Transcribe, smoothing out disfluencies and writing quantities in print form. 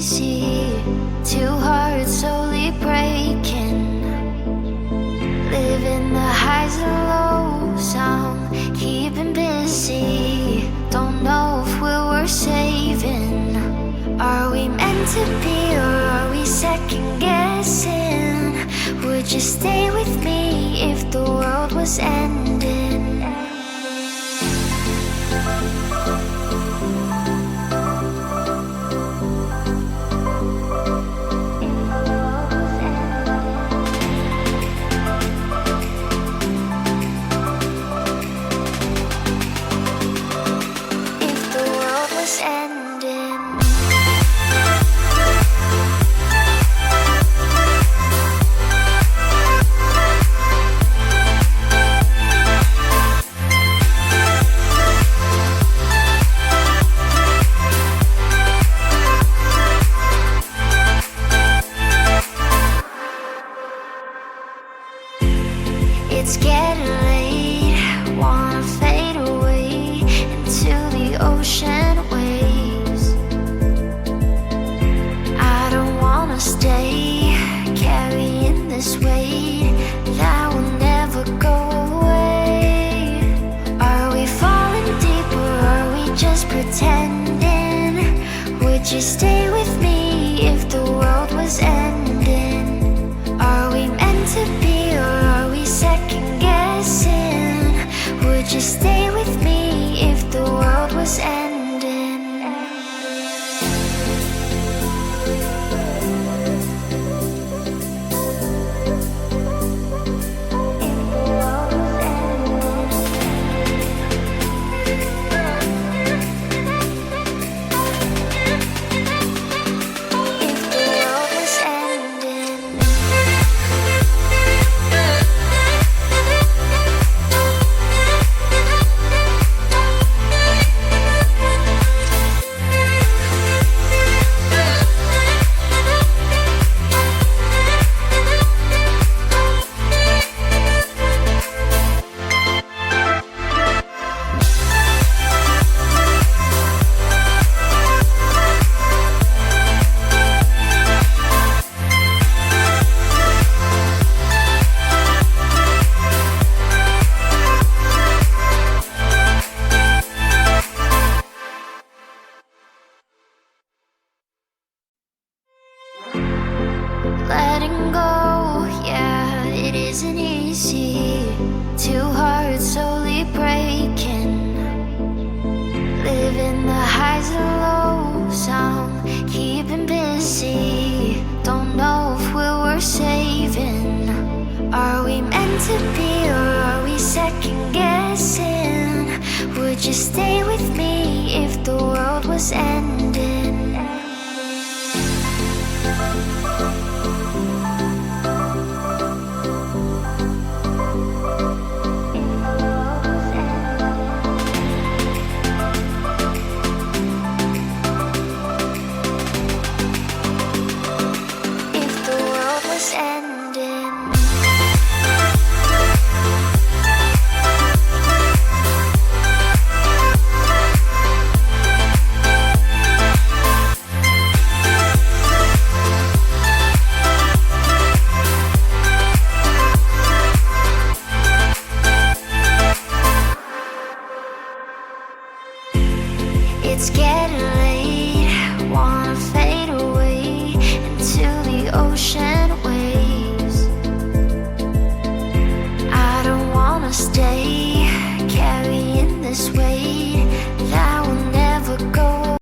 easy. Two hearts slowly breaking, living the highs and lows. I'm keeping busy. Don't know if we're worth saving. Are we meant to be, or are we second guessing? Would you stay with me if the world was ending? It's getting late, wanna fade away into the ocean waves. I don't wanna stay carrying this weight that will never go away. Are we falling deep, or are we just pretending? Would you stay with me if the world was ending? Are we meant to be, or are we second guessing? Would you stay with me if the world was ending? Letting go, yeah, it isn't easy. Two hearts slowly breaking, living the highs and lows. I'm keeping busy. Don't know if we're worth saving. Are we meant to be, or are we second guessing? Would you stay with me if the world was ending? It's getting late, wanna fade away into the ocean waves. I don't wanna stay carrying this weight